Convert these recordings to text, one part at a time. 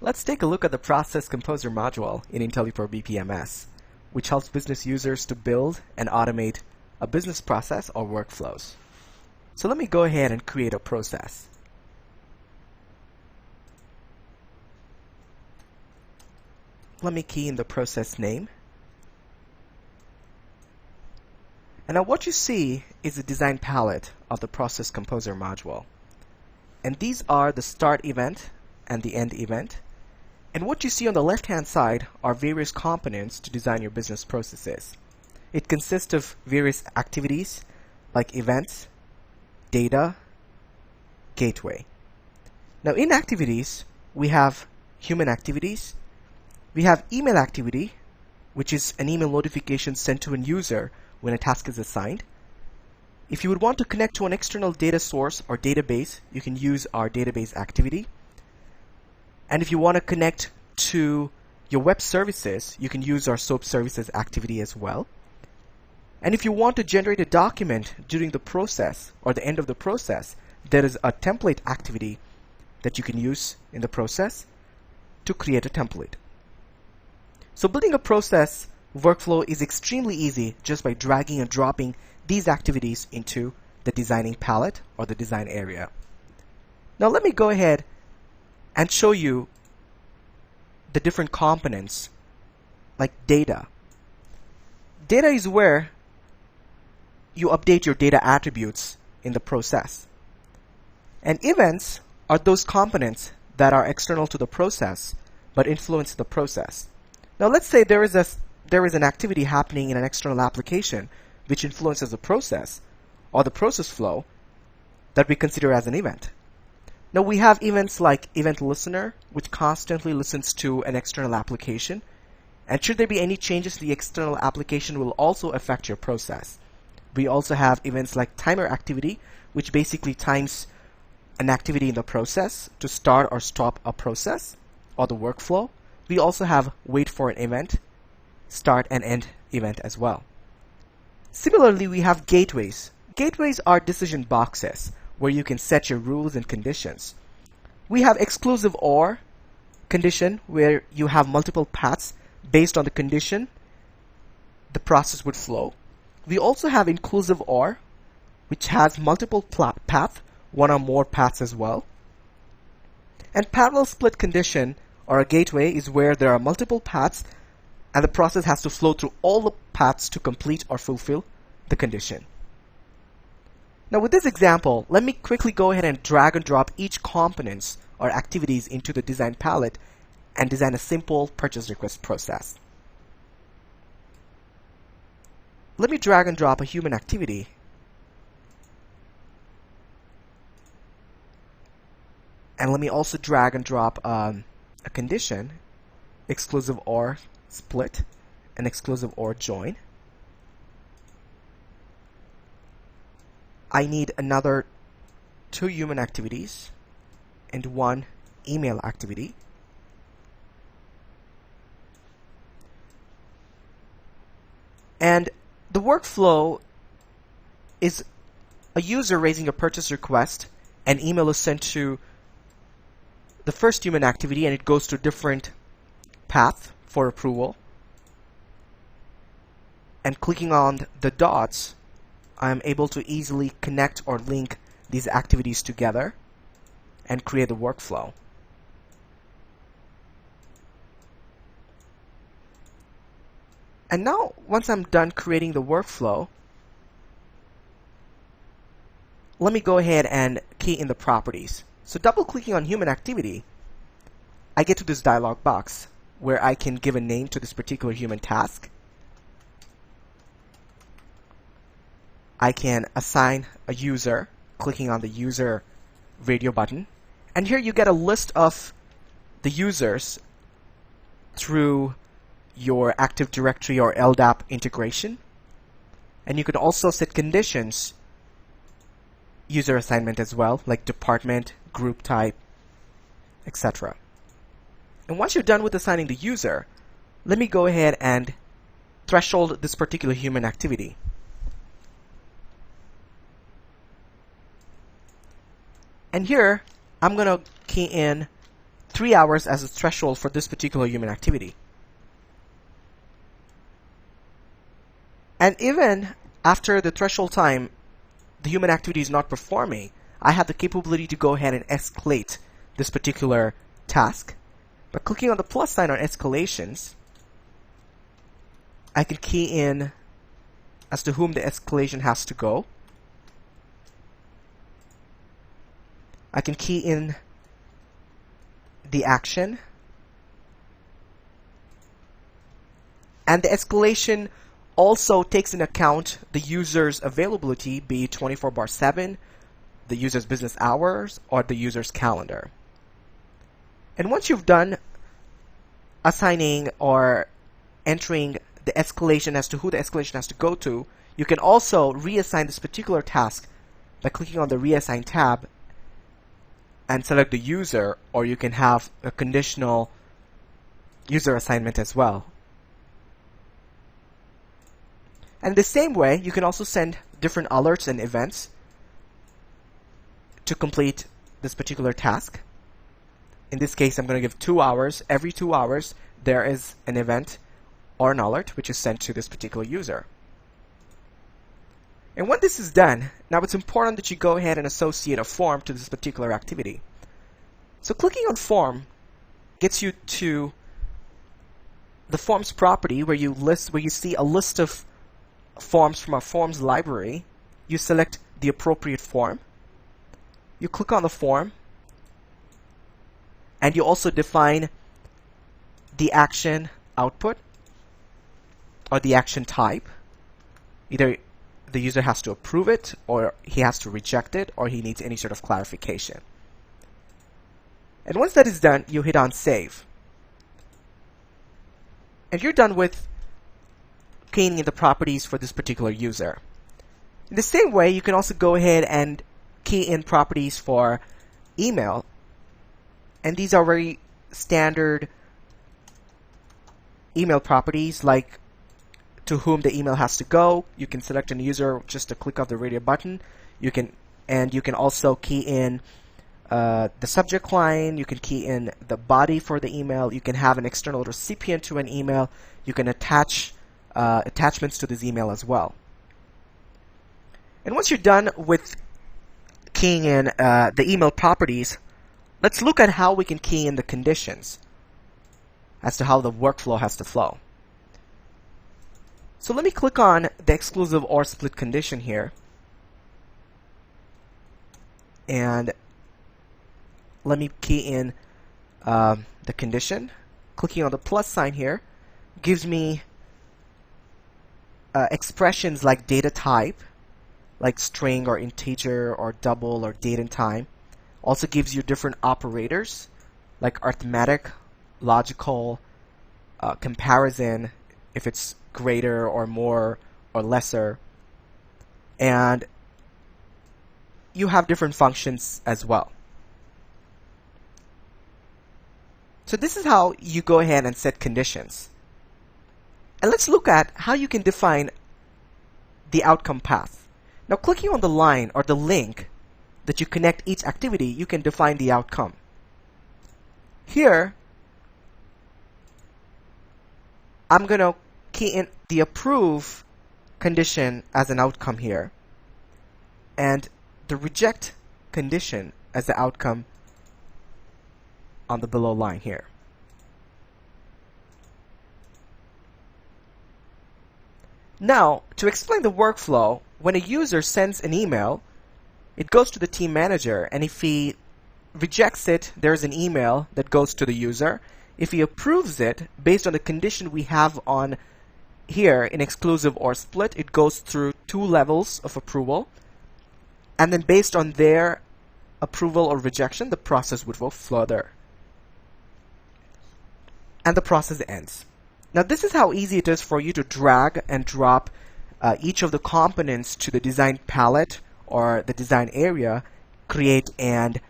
Let's take a look at the Process Composer module in IntelliPro BPMS, which helps business users to build and automate a business process or workflows. So let me go ahead and create a process. Let me key in the process name. And now what you see is the design palette of the Process Composer module. And these are the start event and the end event. And what you see on the left-hand side are various components to design your business processes. It consists of various activities like events, data, gateway. Now in activities, we have human activities. We have email activity, which is an email notification sent to a user when a task is assigned. If you would want to connect to an external data source or database, you can use our database activity. And if you want to connect to your web services, you can use our SOAP services activity as well. And if you want to generate a document during the process or the end of the process, there is a template activity that you can use in the process to create a template. So building a process workflow is extremely easy just by dragging and dropping these activities into the designing palette or the design area. Now let me go ahead and show you the different components like data. Data is where you update your data attributes in the process. And events are those components that are external to the process but influence the process. Now let's say there is an activity happening in an external application which influences the process or the process flow that we consider as an event. Now we have events like event listener, which constantly listens to an external application, and should there be any changes to the external application will also affect your process. We also have events like timer activity, which basically times an activity in the process to start or stop a process or the workflow. We also have wait for an event, start and end event as well. Similarly, we have gateways. Gateways are decision boxes where you can set your rules and conditions. We have exclusive OR condition where you have multiple paths based on the condition the process would flow. We also have inclusive OR, which has multiple paths, one or more paths as well. And parallel split condition or a gateway is where there are multiple paths and the process has to flow through all the paths to complete or fulfill the condition. Now with this example, let me quickly go ahead and drag and drop each components or activities into the design palette and design a simple purchase request process. Let me drag and drop a human activity. And let me also drag and drop a condition, exclusive OR split, and exclusive OR join. I need another 2 human activities and 1 email activity. And the workflow is a user raising a purchase request. An email is sent to the first human activity and it goes to different path for approval. And clicking on the dots, I am able to easily connect or link these activities together and create the workflow. And now, once I'm done creating the workflow, let me go ahead and key in the properties. So double clicking on human activity, I get to this dialog box where I can give a name to this particular human task. I can assign a user, clicking on the user radio button. And here you get a list of the users through your Active Directory or LDAP integration. And you can also set conditions, user assignment as well, like department, group type, etc. And once you're done with assigning the user, let me go ahead and threshold this particular human activity. And here, I'm going to key in 3 hours as a threshold for this particular human activity. And even after the threshold time, the human activity is not performing, I have the capability to go ahead and escalate this particular task. By clicking on the plus sign on escalations, I can key in as to whom the escalation has to go. I can key in the action. And the escalation also takes into account the user's availability, be it 24/7, the user's business hours, or the user's calendar. And once you've done assigning or entering the escalation as to who the escalation has to go to, you can also reassign this particular task by clicking on the Reassign tab and select the user, or you can have a conditional user assignment as well. And the same way, you can also send different alerts and events to complete this particular task. In this case, I'm going to give 2 hours. Every 2 hours, there is an event or an alert which is sent to this particular user. And when this is done, now it's important that you go ahead and associate a form to this particular activity. So clicking on Form gets you to the Forms property where you see a list of forms from our Forms library. You select the appropriate form. You click on the form, and you also define the action output or the action type. Either the user has to approve it, or he has to reject it, or he needs any sort of clarification. And once that is done, you hit on Save. And you're done with keying in the properties for this particular user. In the same way, you can also go ahead and key in properties for email. And these are very standard email properties, like to whom the email has to go. You can select a user just to click off the radio button. You can also key in the subject line. You can key in the body for the email. You can have an external recipient to an email. You can attach attachments to this email as well. And once you're done with keying in the email properties, let's look at how we can key in the conditions as to how the workflow has to flow. So let me click on the exclusive or split condition here. And let me key in the condition. Clicking on the plus sign here gives me expressions like data type, like string or integer or double or date and time. Also gives you different operators like arithmetic, logical, comparison, if it's greater or more or lesser. And you have different functions as well. So this is how you go ahead and set conditions. And let's look at how you can define the outcome path. Now, clicking on the line or the link that you connect each activity, you can define the outcome. Here, I'm going to key in the approve condition as an outcome here, and the reject condition as the outcome on the below line here. Now, to explain the workflow, when a user sends an email, it goes to the team manager, and if he rejects it, there's an email that goes to the user. If he approves it, based on the condition we have on here in exclusive or split, it goes through 2 levels of approval. And then based on their approval or rejection, the process would go further. And the process ends. Now, this is how easy it is for you to drag and drop each of the components to the design palette or the design area, create and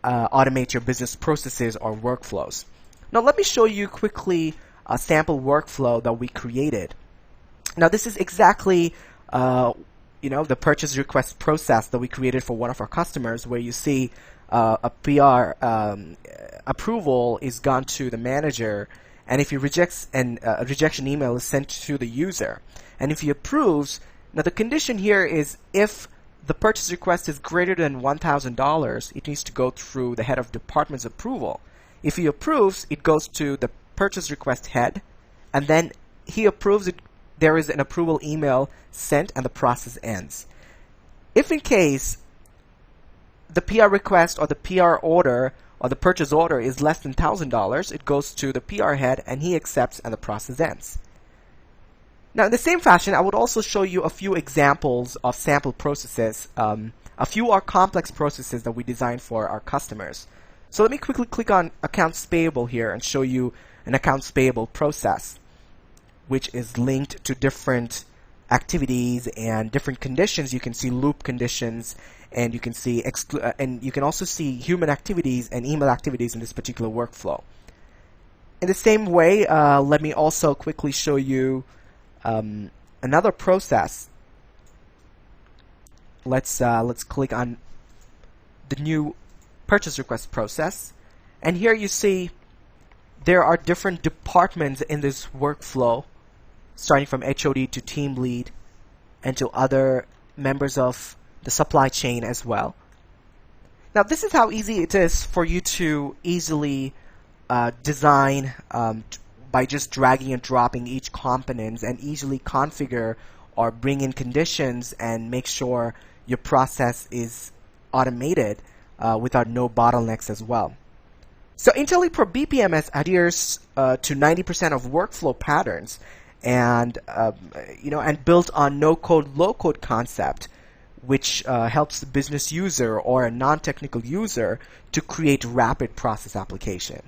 automate your business processes or workflows. Now, let me show you quickly a sample workflow that we created. Now, this is exactly the purchase request process that we created for one of our customers, where you see a PR approval is gone to the manager, and if he rejects, and a rejection email is sent to the user. And if he approves, now the condition here is if the purchase request is greater than $1,000, it needs to go through the head of department's approval. If he approves, it goes to the purchase request head, and then he approves it. There is an approval email sent, and the process ends. If in case the PR request or the PR order or the purchase order is less than $1,000, it goes to the PR head, and he accepts, and the process ends. Now, in the same fashion, I would also show you a few examples of sample processes. A few are complex processes that we design for our customers. So let me quickly click on accounts payable here and show you an accounts payable process, which is linked to different activities and different conditions. You can see loop conditions, and you can see and you can also see human activities and email activities in this particular workflow. In the same way, let me also quickly show you another process. Let's click on the new purchase request process, and here you see there are different departments in this workflow, starting from HOD to team lead and to other members of the supply chain as well. Now, this is how easy it is for you to easily design by just dragging and dropping each component, and easily configure or bring in conditions and make sure your process is automated without no bottlenecks as well. So IntelliPro BPMS adheres to 90% of workflow patterns, and and built on no-code, low-code concept, which helps the business user or a non-technical user to create rapid process application.